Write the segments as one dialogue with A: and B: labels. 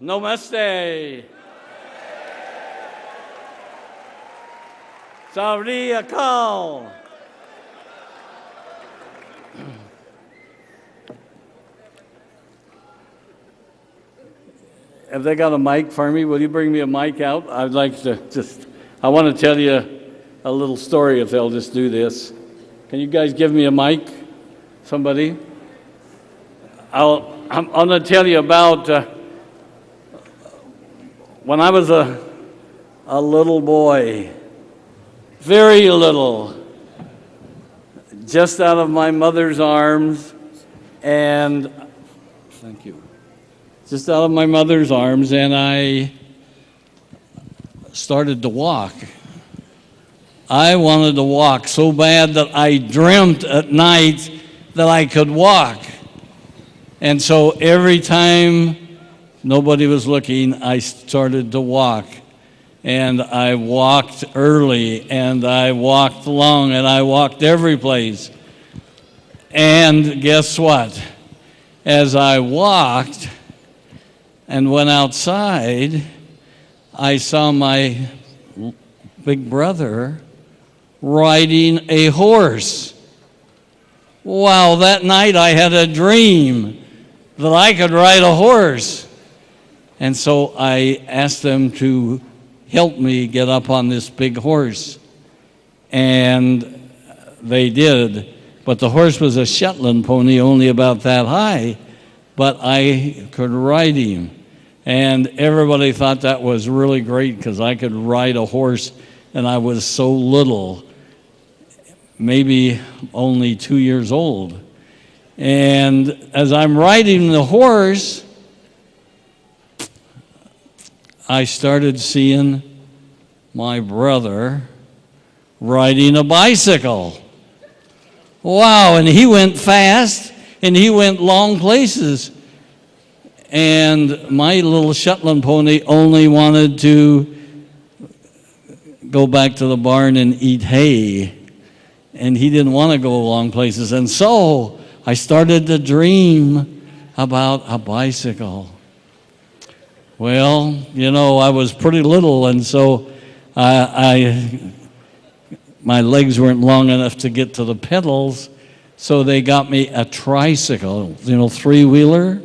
A: Namaste. Sawadee Akal. Have they got a mic for me? Will you bring me a mic out? I'd like to I want to tell you a little story if they'll just do this. Can you guys give me a mic? Somebody? I'm going to tell you about when I was a little boy, very little, just out of my mother's arms, and thank you. Just out of my mother's arms, and I started to walk. I wanted to walk so bad that I dreamt at night that I could walk. And so every time nobody was looking, I started to walk. And I walked early, and I walked long, and I walked every place. And guess what? As I walked and went outside, I saw my big brother riding a horse. Wow, that night I had a dream that I could ride a horse. And so I asked them to help me get up on this big horse. And they did. But the horse was a Shetland pony, only about that high, but I could ride him. And everybody thought that was really great because I could ride a horse, and I was so little, maybe only 2 years old. And as I'm riding the horse, I started seeing my brother riding a bicycle. Wow, and he went fast, and he went long places. And my little Shetland pony only wanted to go back to the barn and eat hay. And he didn't want to go long places. And so I started to dream about a bicycle. Well, you know, I was pretty little, and so my legs weren't long enough to get to the pedals, so they got me a tricycle, you know, three-wheeler,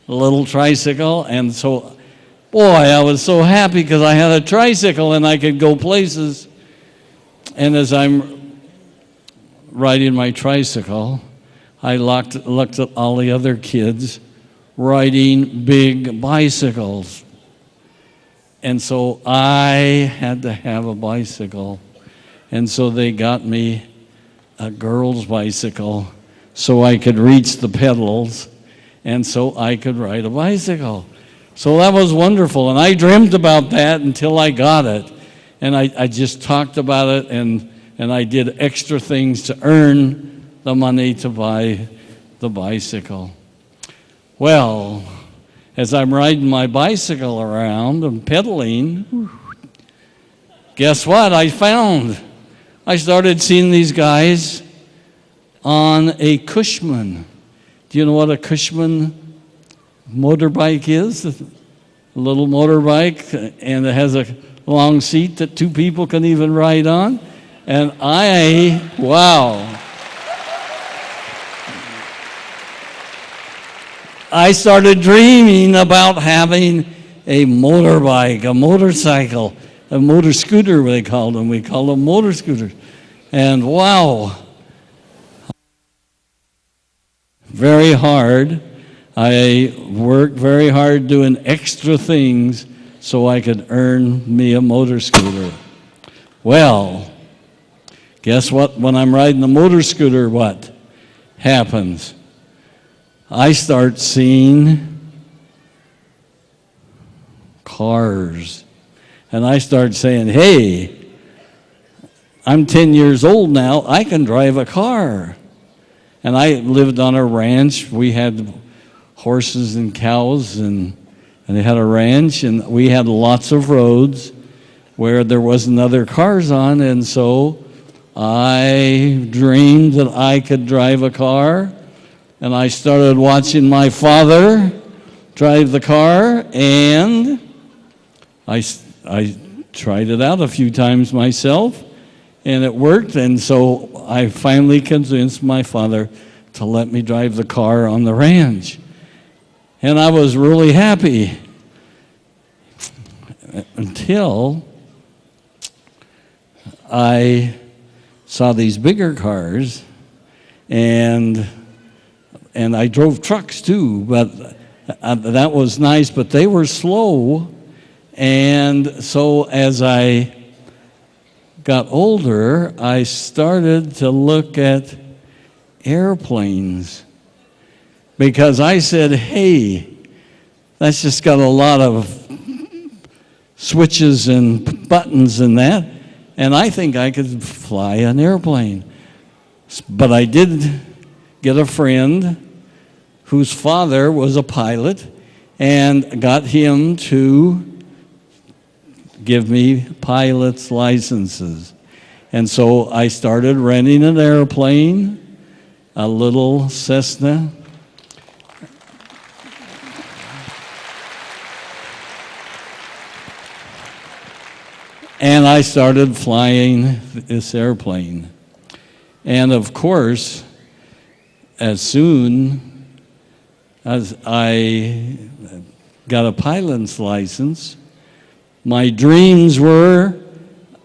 A: a little tricycle. And so, boy, I was so happy because I had a tricycle and I could go places. And as I'm riding my tricycle, I looked at all the other kids riding big bicycles. And so I had to have a bicycle. And so they got me a girl's bicycle so I could reach the pedals and so I could ride a bicycle. So that was wonderful. And I dreamt about that until I got it. And I just talked about it, and I did extra things to earn the money to buy the bicycle. Well, as I'm riding my bicycle around and pedaling, guess what I found? I started seeing these guys on a Cushman. Do you know what a Cushman motorbike is? A little motorbike, and it has a long seat that two people can even ride on. And wow. I started dreaming about having a motorbike, a motorcycle, a motor scooter, they called them. We called them motor scooters. And wow, very hard. I worked very hard doing extra things so I could earn me a motor scooter. Well, guess what? When I'm riding the motor scooter, what happens? I start seeing cars. And I start saying, hey, I'm 10 years old now. I can drive a car. And I lived on a ranch. We had horses and cows, and they had a ranch, and we had lots of roads where there wasn't other cars on. And so I dreamed that I could drive a car. And I started watching my father drive the car, and I tried it out a few times myself, and it worked, and so I finally convinced my father to let me drive the car on the ranch. And I was really happy until I saw these bigger cars, and I drove trucks too, but that was nice, but they were slow. And so as I got older, I started to look at airplanes, because I said, hey, that's just got a lot of switches and buttons and that, and I think I could fly an airplane. But I did get a friend whose father was a pilot, and got him to give me pilot's licenses. And so I started renting an airplane, a little Cessna. And I started flying this airplane. And of course, as soon as I got a pilot's license, my dreams were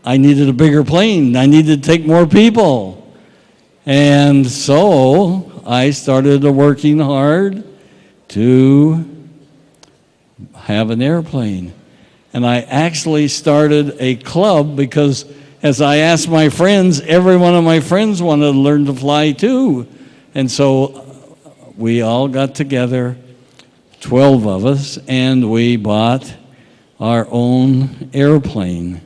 A: I needed a bigger plane. I needed to take more people. And so I started working hard to have an airplane. And I actually started a club, because as I asked my friends, every one of my friends wanted to learn to fly too. And so we all got together, 12 of us, and we bought our own airplane.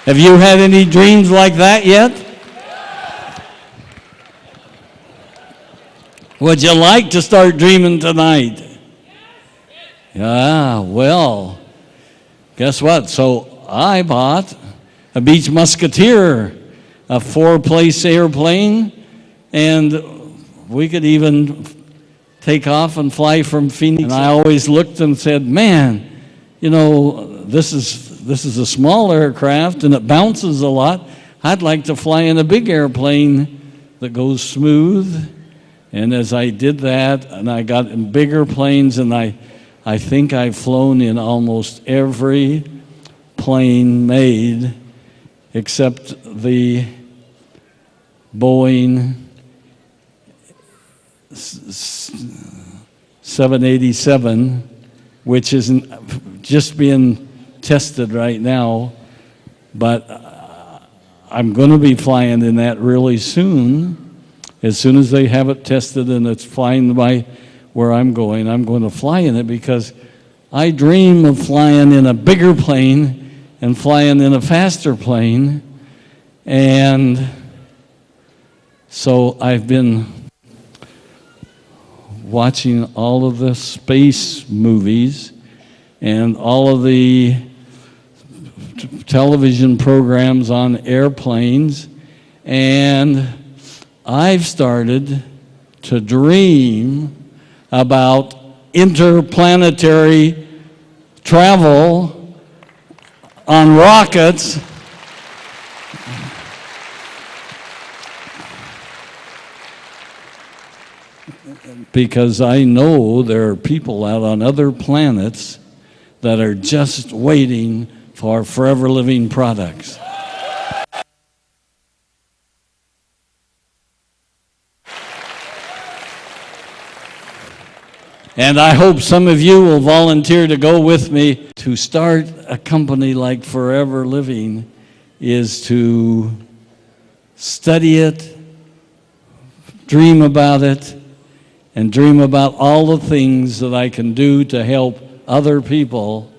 A: Have you had any dreams like that yet? Would you like to start dreaming tonight? Yeah, well, guess what? So I bought a Beach Musketeer, a 4-place airplane, and we could even take off and fly from Phoenix. And I always looked and said, man, you know, this is a small aircraft and it bounces a lot. I'd like to fly in a big airplane that goes smooth. And as I did that, and I got in bigger planes, and I think I've flown in almost every plane made except the Boeing 787, which isn't just being tested right now, but I'm going to be flying in that really soon. As soon as they have it tested and it's flying by where I'm going to fly in it, because I dream of flying in a bigger plane and flying in a faster plane. And so I've been watching all of the space movies and all of the television programs on airplanes, and I've started to dream about interplanetary travel on rockets. Because I know there are people out on other planets that are just waiting for forever living products. And I hope some of you will volunteer to go with me. To start a company like Forever Living is to study it, dream about it, and dream about all the things that I can do to help other people.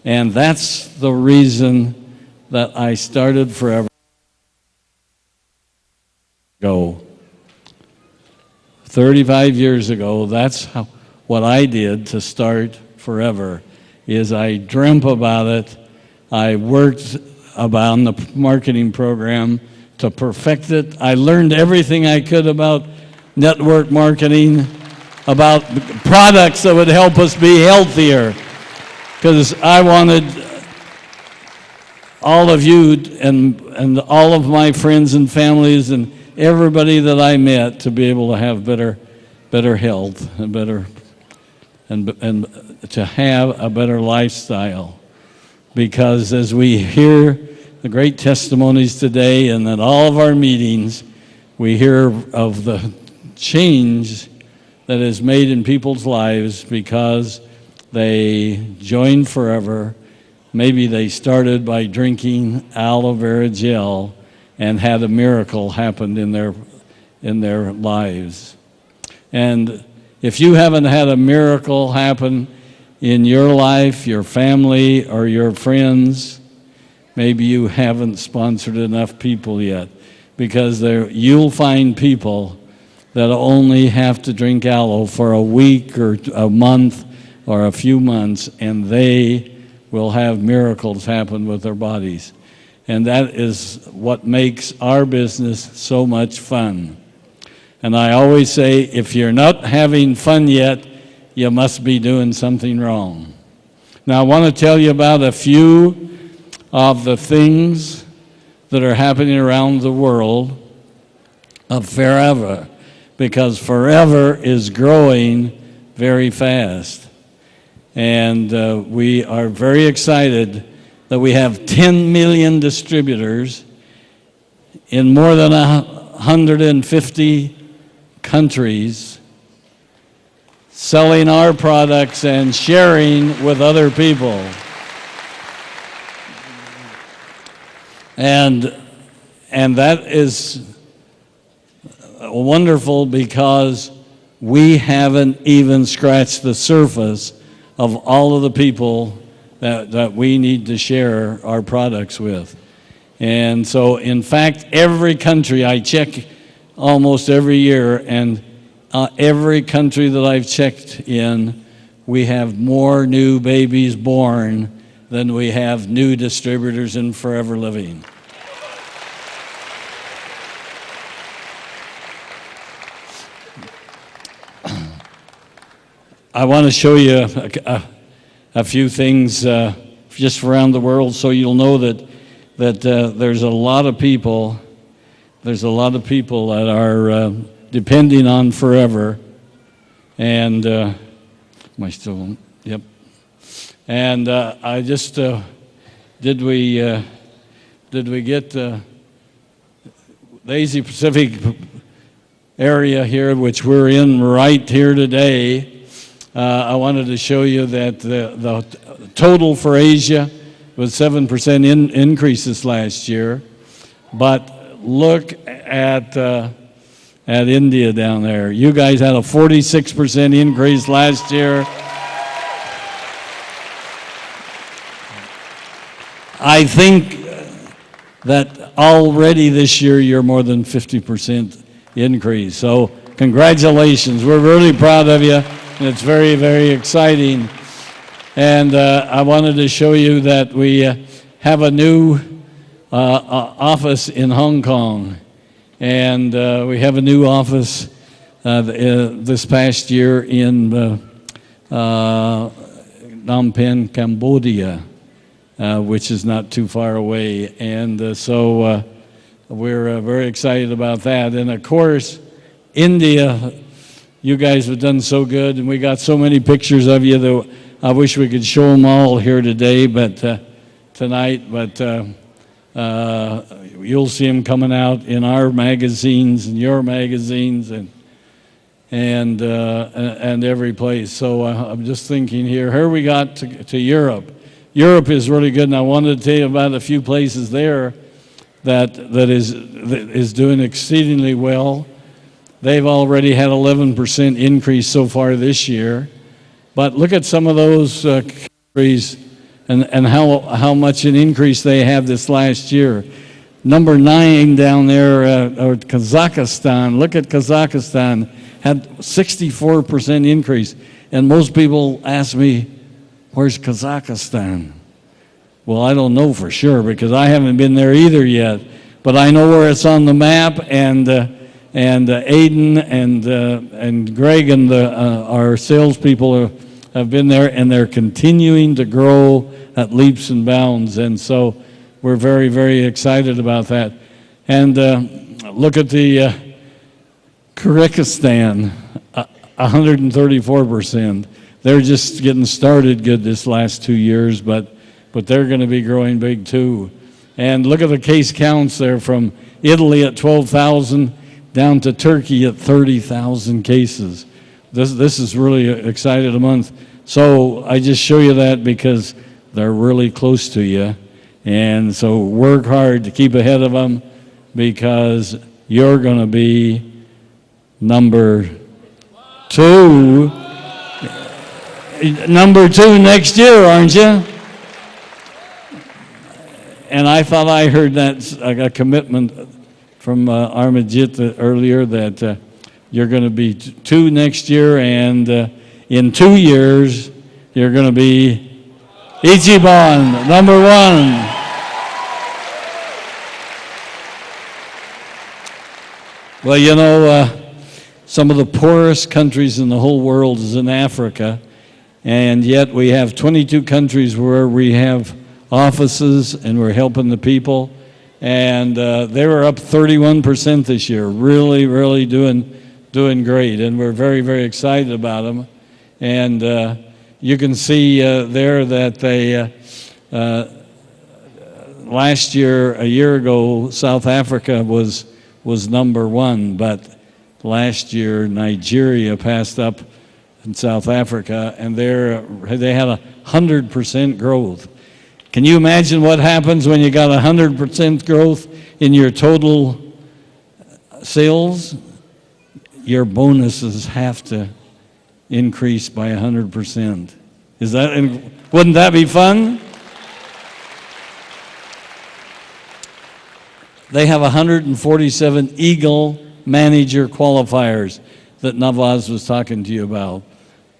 A: And that's the reason that I started Forever ago. 35 years ago, that's what I did to start Forever, is I dreamt about it. I worked on the marketing program to perfect it. I learned everything I could about network marketing about products that would help us be healthier, because I wanted all of you and all of my friends and families and everybody that I met to be able to have better health and and to have a better lifestyle. Because as we hear the great testimonies today and at all of our meetings, we hear of the change that is made in people's lives because they joined forever. Maybe they started by drinking aloe vera gel and had a miracle happen in their lives. And if you haven't had a miracle happen in your life, your family, or your friends, maybe you haven't sponsored enough people yet, because you'll find people that only have to drink aloe for a week or a month or a few months, and they will have miracles happen with their bodies. And that is what makes our business so much fun. And I always say, if you're not having fun yet, you must be doing something wrong. Now, I want to tell you about a few of the things that are happening around the world of forever, because forever is growing very fast. And we are very excited that we have 10 million distributors in more than 150 countries selling our products and sharing with other people. And that is wonderful, because we haven't even scratched the surface of all of the people that we need to share our products with. And so, in fact, every country I check almost every year, and every country that I've checked in, we have more new babies born than we have new distributors in Forever Living. I want to show you a few things just around the world, so you'll know that there's a lot of people. There's a lot of people that are depending on Forever, and am I still on? Yep. And I just did we get the Asia Pacific area here, which we're in right here today. I wanted to show you that the total for Asia was 7% increase this last year, but look at India down there. You guys had a 46% increase last year. I think that already this year you're more than 50% increase. So congratulations. We're really proud of you. And it's very, very exciting. And I wanted to show you that we have a new office in Hong Kong. And we have a new office this past year in Phnom Penh, Cambodia, which is not too far away. And so we're very excited about that. And of course, India, you guys have done so good, and we got so many pictures of you that I wish we could show them all here today, but tonight. But you'll see them coming out in our magazines and your magazines and every place. So I'm just thinking here. Here we got to Europe. Europe is really good, and I wanted to tell you about a few places there that is doing exceedingly well. They've already had 11% increase so far this year. But look at some of those countries and how much an increase they have this last year. Number 9 down there, or Kazakhstan. Look at Kazakhstan, had 64% increase. And most people ask me, where's Kazakhstan? Well, I don't know for sure, because I haven't been there either yet. But I know where it's on the map, and And Aiden and Greg and our salespeople have been there, and they're continuing to grow at leaps and bounds. And so we're very, very excited about that. And look at the Kyrgyzstan, 134%. They're just getting started good this last 2 years, but they're going to be growing big too. And look at the case counts there, from Italy at 12,000 down to Turkey at 30,000 cases. This is really excited a month. So I just show you that because they're really close to you. And so work hard to keep ahead of them, because you're going to be number 2. Number 2 next year, aren't you? And I thought I heard that a commitment from Armajit earlier that you're going to be 2 next year, and in 2 years you're going to be Ichiban, number 1. Well, you know, some of the poorest countries in the whole world is in Africa, and yet we have 22 countries where we have offices and we're helping the people. And they were up 31% this year, really, really doing great. And we're very, very excited about them. And you can see there that they, last year, a year ago, South Africa was number 1, but last year Nigeria passed up in South Africa, and they had 100% growth. Can you imagine what happens when you got 100% growth in your total sales? Your bonuses have to increase by 100%. Wouldn't that be fun? They have 147 Eagle Manager qualifiers that Nawaz was talking to you about.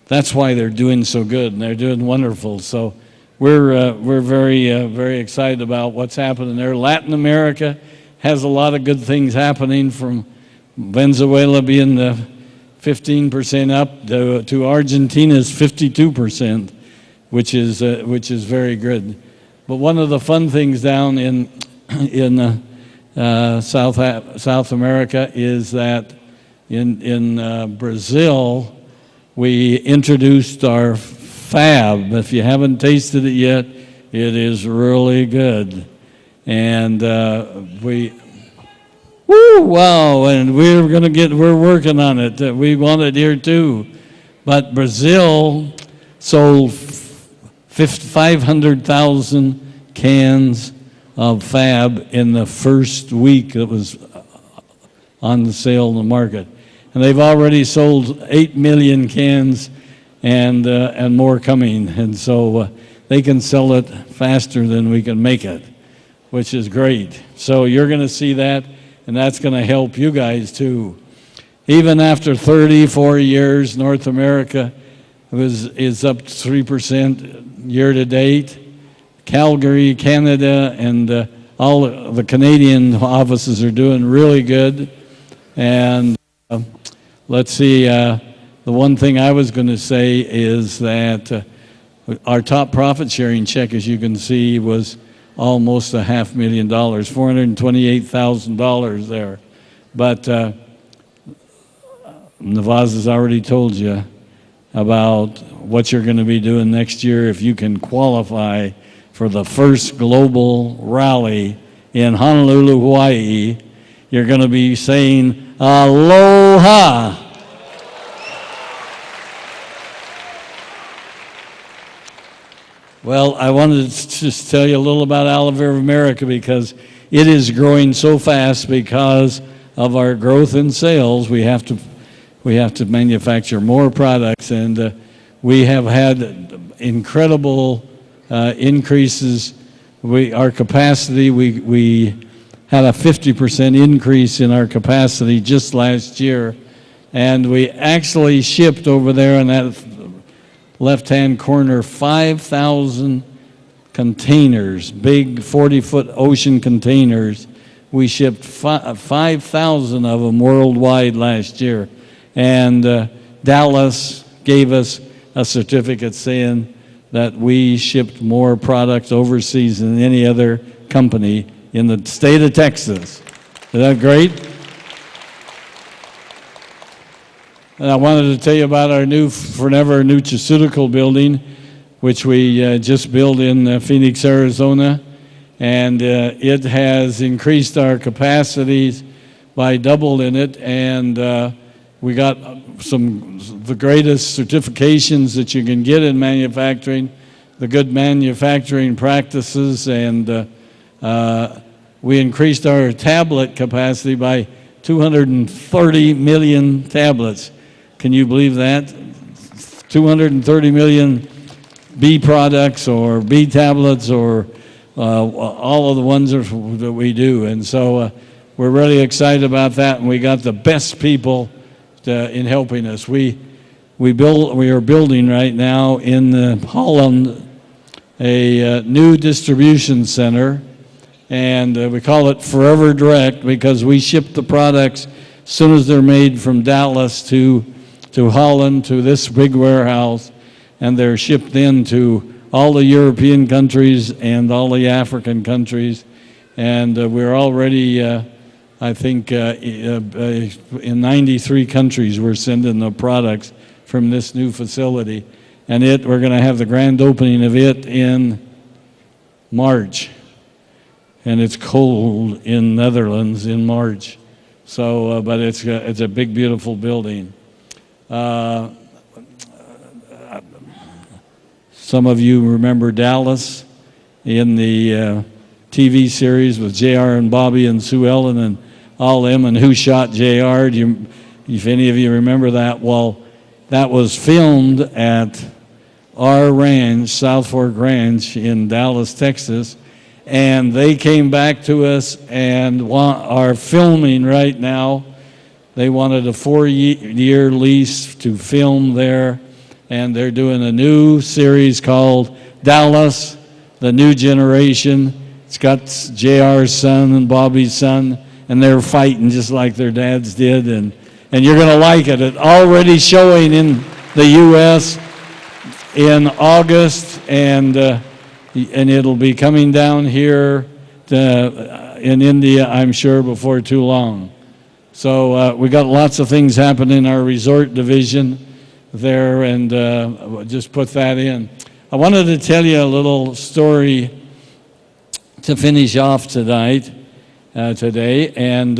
A: That's why they're doing so good, and they're doing wonderful. So we're very excited about what's happening there. Latin America has a lot of good things happening, from Venezuela being 15% up to Argentina's 52%, which is very good. But one of the fun things down in South America is that in Brazil we introduced our Fab. If you haven't tasted it yet, it is really good. And and we're working on it. We want it here too. But Brazil sold 500,000 cans of Fab in the first week that was on the sale in the market. And they've already sold 8 million cans, and more coming. And so they can sell it faster than we can make it, which is great. So you're going to see that, and that's going to help you guys too. Even after 34 years, North America is up 3% year to date. Calgary, Canada, and all the Canadian offices are doing really good. And let's see, the one thing I was going to say is that our top profit sharing check, as you can see, was almost $500,000, $428,000 there. But Nawaz has already told you about what you're going to be doing next year if you can qualify for the first global rally in Honolulu, Hawaii. You're going to be saying aloha. Well, I wanted to just tell you a little about Aloe Vera America, because it is growing so fast because of our growth in sales. We have to manufacture more products, and we have had incredible increases. Our capacity, we had a 50% increase in our capacity just last year, and we actually shipped over there in that left-hand corner 5,000 containers, big 40-foot ocean containers We shipped 5,000 of them worldwide last year. And Dallas gave us a certificate saying that we shipped more products overseas than any other company in the state of Texas. Is that great? And I wanted to tell you about our new Forever Nutraceutical building, which we just built in Phoenix, Arizona. And it has increased our capacities by doubling it, and we got the greatest certifications that you can get in manufacturing, the good manufacturing practices, and we increased our tablet capacity by 230 million tablets. Can you believe that? 230 million B products or B tablets or all of the ones that we do. And so we're really excited about that, and we got the best people in helping us. We are building right now in Holland a new distribution center, and we call it Forever Direct because we ship the products as soon as they're made from Dallas to Holland, to this big warehouse, and they're shipped into all the European countries and all the African countries. And we're already, I think, in 93 countries we're sending the products from this new facility. And we're going to have the grand opening of it in March. And it's cold in Netherlands in March. So, but it's a big, beautiful building. Some of you remember Dallas in the TV series with JR and Bobby and Sue Ellen and all them, and Who Shot JR? If any of you remember that, well, that was filmed at our ranch, South Fork Ranch in Dallas, Texas, and they came back to us and are filming right now. They wanted a 4-year lease to film there, and they're doing a new series called Dallas, The New Generation. It's got JR's son and Bobby's son, and they're fighting just like their dads did, and you're going to like it. It's already showing in the U.S. in August, and it'll be coming down here in India, I'm sure, before too long. So we got lots of things happening in our resort division there, and just put that in. I wanted to tell you a little story to finish off today, and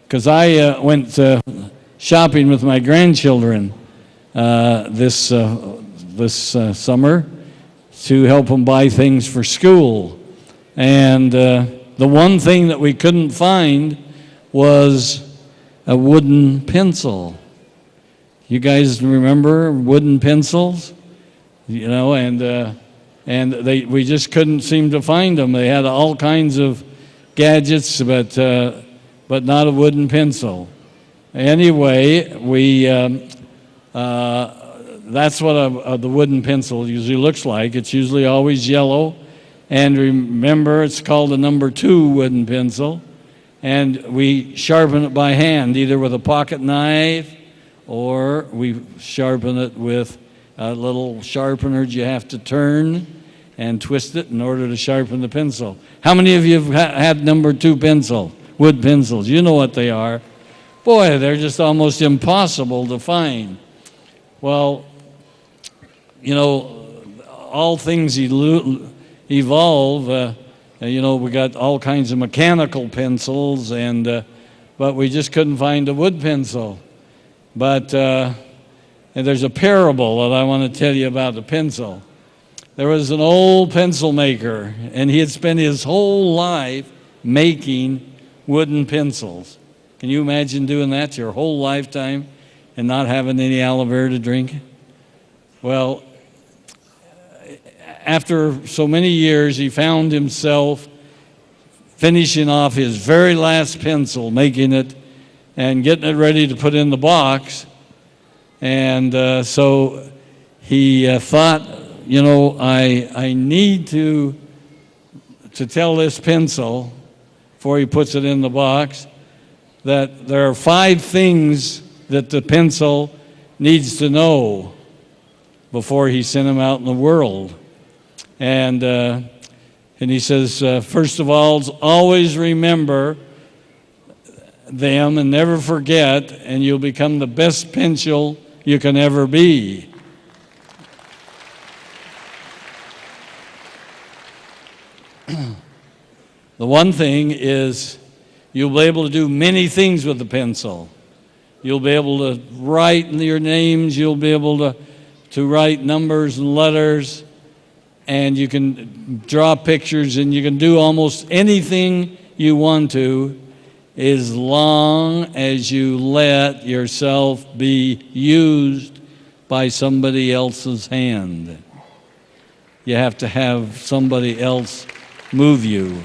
A: because I went shopping with my grandchildren this summer to help them buy things for school, and the one thing that we couldn't find was a wooden pencil. You guys remember wooden pencils? You know, and we just couldn't seem to find them. They had all kinds of gadgets, but not a wooden pencil. Anyway, that's what the wooden pencil usually looks like. It's usually always yellow, and remember, it's called a number 2 wooden pencil, and we sharpen it by hand, either with a pocket knife or we sharpen it with a little sharpener you have to turn and twist it in order to sharpen the pencil. How many of you have had number 2 pencil, wood pencils? You know what they are. Boy, they're just almost impossible to find. Well, you know, all things evolve. You know, we got all kinds of mechanical pencils, but we just couldn't find a wood pencil. But and there's a parable that I want to tell you about the pencil. There was an old pencil maker, and he had spent his whole life making wooden pencils. Can you imagine doing that your whole lifetime and not having any aloe vera to drink? Well, after so many years, he found himself finishing off his very last pencil, making it and getting it ready to put in the box. And so he thought, you know, I need to tell this pencil before he puts it in the box, that there are 5 things that the pencil needs to know before he sent them out in the world. And he says, first of all, always remember them and never forget, and you'll become the best pencil you can ever be. The one thing is you'll be able to do many things with the pencil. You'll be able to write your names, you'll be able to write numbers and letters, and you can draw pictures, and you can do almost anything you want to, as long as you let yourself be used by somebody else's hand. You have to have somebody else move you.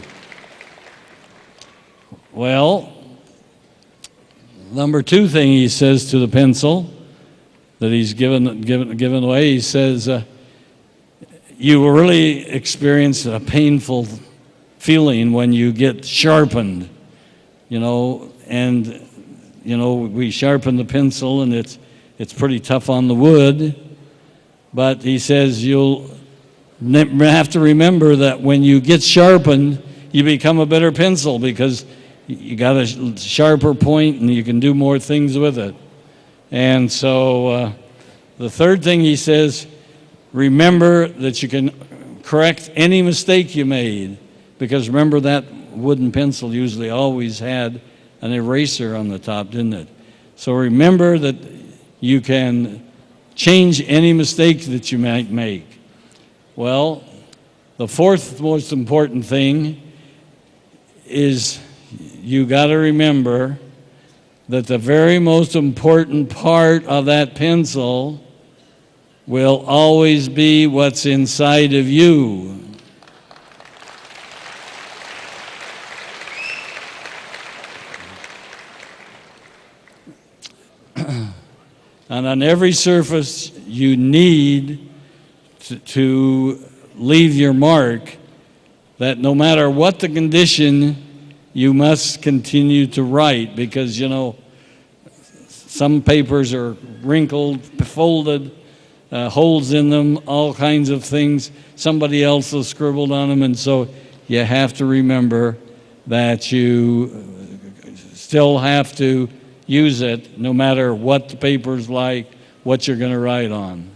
A: Well, number 2 thing he says to the pencil that he's given away, he says, you will really experience a painful feeling when you get sharpened, and we sharpen the pencil, and it's pretty tough on the wood. But he says you'll have to remember that when you get sharpened, you become a better pencil, because you got a sharper point and you can do more things with it. And so the third thing he says, remember that you can correct any mistake you made, because remember that wooden pencil usually always had an eraser on the top, didn't it? So remember that you can change any mistake that you might make. Well, the fourth most important thing is you got to remember that the very most important part of that pencil will always be what's inside of you. And on every surface, you need to leave your mark, that no matter what the condition, you must continue to write, because, some papers are wrinkled, folded, holes in them, all kinds of things. Somebody else has scribbled on them, and so you have to remember that you still have to use it no matter what the paper's like, what you're going to write on.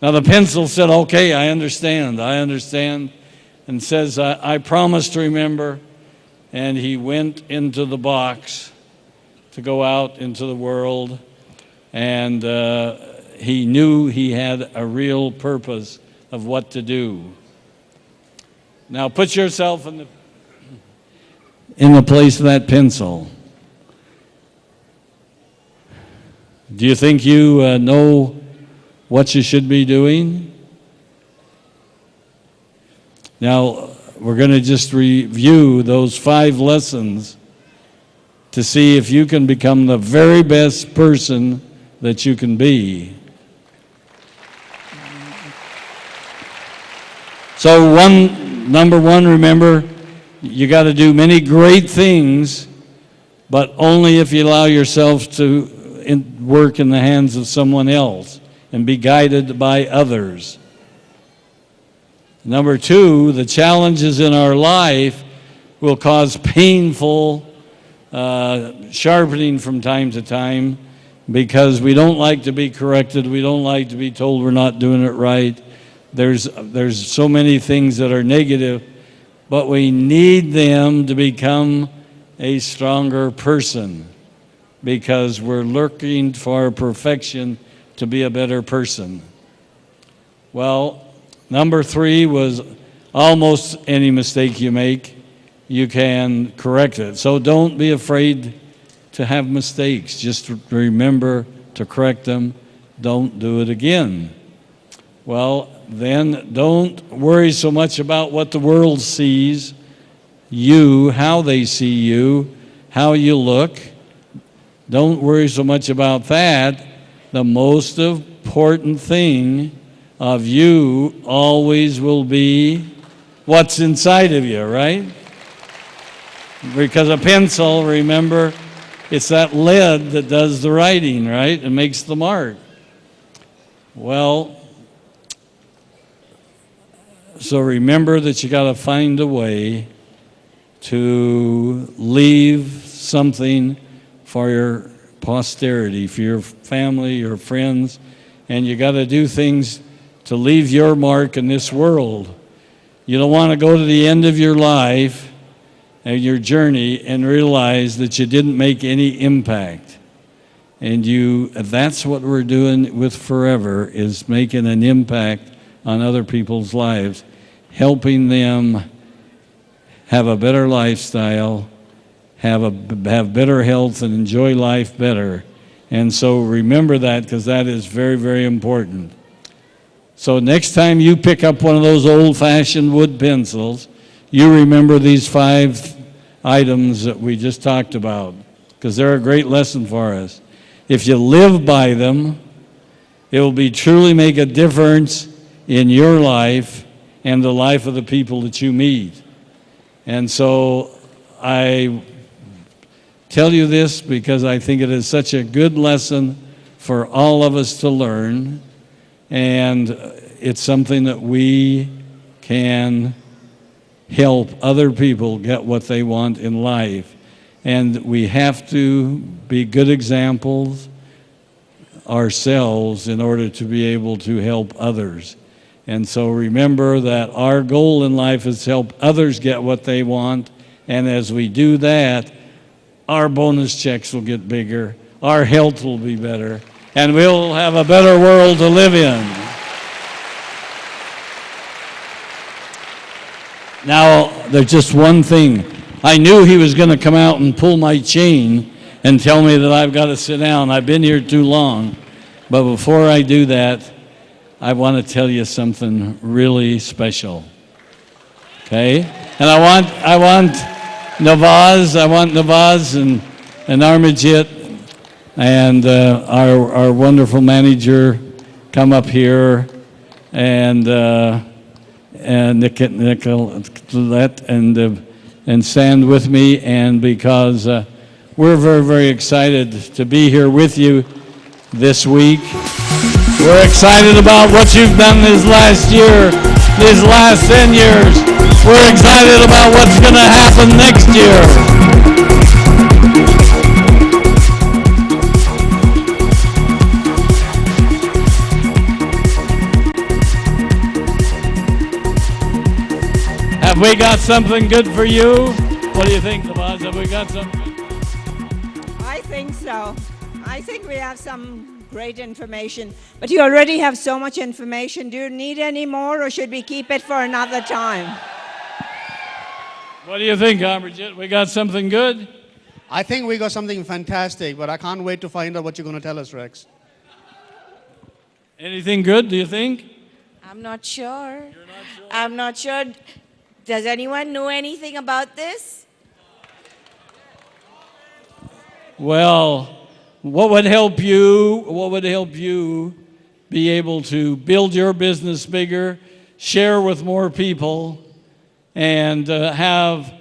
A: Now the pencil said, okay, I understand, and says, I promise to remember. And he went into the box to go out into the world, and he knew he had a real purpose of what to do. Now put yourself in the place of that pencil. Do you think you know what you should be doing? Now, we're going to just review those 5 lessons to see if you can become the very best person that you can be. So number one, remember, you got to do many great things, but only if you allow yourself to work in the hands of someone else and be guided by others. Number 2, the challenges in our life will cause painful sharpening from time to time, because we don't like to be corrected. We don't like to be told we're not doing it right. There's so many things that are negative, but we need them to become a stronger person, because we're looking for perfection to be a better person. Well, number 3 was almost any mistake you make, you can correct it. So don't be afraid to have mistakes. Just remember to correct them. Don't do it again. Well, then don't worry so much about what the world sees you, how they see you, how you look. Don't worry so much about that. The most important thing of you always will be what's inside of you, right? Because a pencil, remember, it's that lead that does the writing, right? It makes the mark. Well, so remember that you got to find a way to leave something for your posterity, for your family, your friends, and you got to do things to leave your mark in this world. You don't want to go to the end of your life and your journey and realize that you didn't make any impact. And that's what we're doing with Forever, is making an impact on other people's lives, helping them have a better lifestyle, have better health, and enjoy life better. And so remember that, because that is very, very important. So next time you pick up one of those old-fashioned wood pencils, you remember these 5 items that we just talked about, because they're a great lesson for us. If you live by them, it will truly make a difference in your life and the life of the people that you meet. And so I tell you this because I think it is such a good lesson for all of us to learn, and it's something that we can help other people get what they want in life. And we have to be good examples ourselves in order to be able to help others. And so remember that our goal in life is to help others get what they want, and as we do that, our bonus checks will get bigger, our health will be better, and we'll have a better world to live in. Now, there's just one thing. I knew he was going to come out and pull my chain and tell me that I've got to sit down. I've been here too long. But before I do that, I want to tell you something really special. Okay? And I want Navaz and Armajit and our wonderful manager come up here, and Nicolette and stand with me, and because we're very, very excited to be here with you this week. We're excited about what you've done this last year, these last 10 years. We're excited about what's going to happen next year. Have we got something good for you? What do you think, Navaz? Have we got something good?
B: I think so. I think we have some great information. But you already have so much information. Do you need any more, or should we keep it for another time?
A: What do you think, Amberjit? We got something good?
C: I think we got something fantastic, but I can't wait to find out what you're going to tell us, Rex.
A: Anything good, do you think?
D: I'm not sure.
A: You're not sure?
D: I'm not sure. Does anyone know anything about this?
A: Well, what would help you be able to build your business bigger, share with more people, and have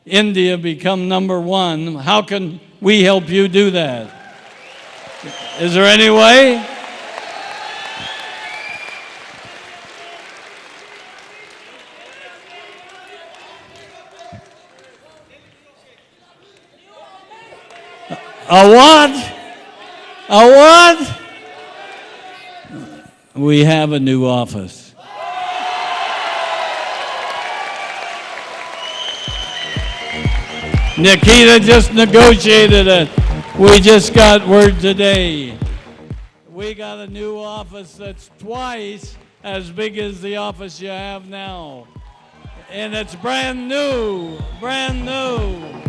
A: India become #1? How can we help you do that? Is there any way? A what? A what? We have a new office. Nikita just negotiated it. We just got word today. We got a new office that's twice as big as the office you have now. And it's brand new, brand new.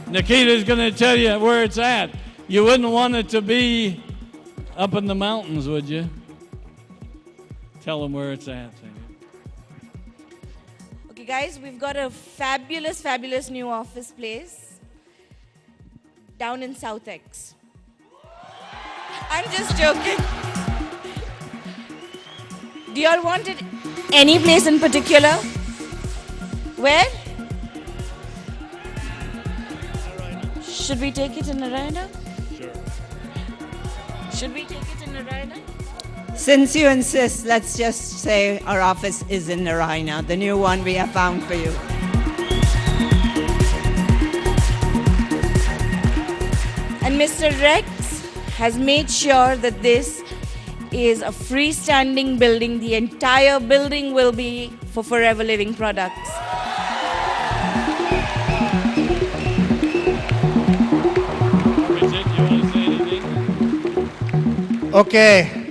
A: Nikita's going to tell you where it's at. You wouldn't want it to be up in the mountains, would you? Tell them where it's at.
D: Okay, guys, we've got a fabulous, fabulous new office place down in South X. I'm just joking. Do you all want it any place in particular? Where? Should we take it in Narayana? Sure. Should we take it in Narayana?
B: Since you insist, let's just say our office is in Narayana, the new one we have found for you.
D: And Mr. Rex has made sure that this is a freestanding building. The entire building will be for Forever Living products.
C: Okay.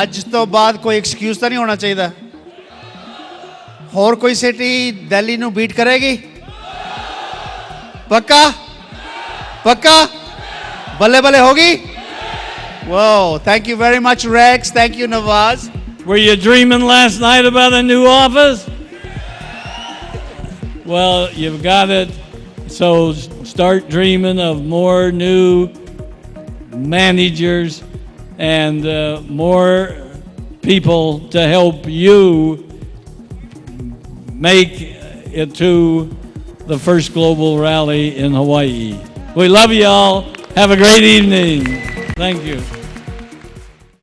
C: ਅੱਜ ਤੋਂ ਬਾਅਦ ਕੋਈ excuse ਤਾਂ ਨਹੀਂ ਹੋਣਾ ਚਾਹੀਦਾ ਹੋਰ ਕੋਈ ਸਿਟੀ ਦਿੱਲੀ ਨੂੰ ਬੀਟ ਕਰੇਗੀ ਪੱਕਾ ਪੱਕਾ ਬੱਲੇ ਬੱਲੇ ਹੋਗੀ Whoa, thank you very much, Rex. Thank you, Nawaz.
A: Were you dreaming last night about a new office? Well, you've got it. So start dreaming of more new managers and more people to help you make it to the first global rally in Hawaii. We love you all. Have a great evening. Thank you.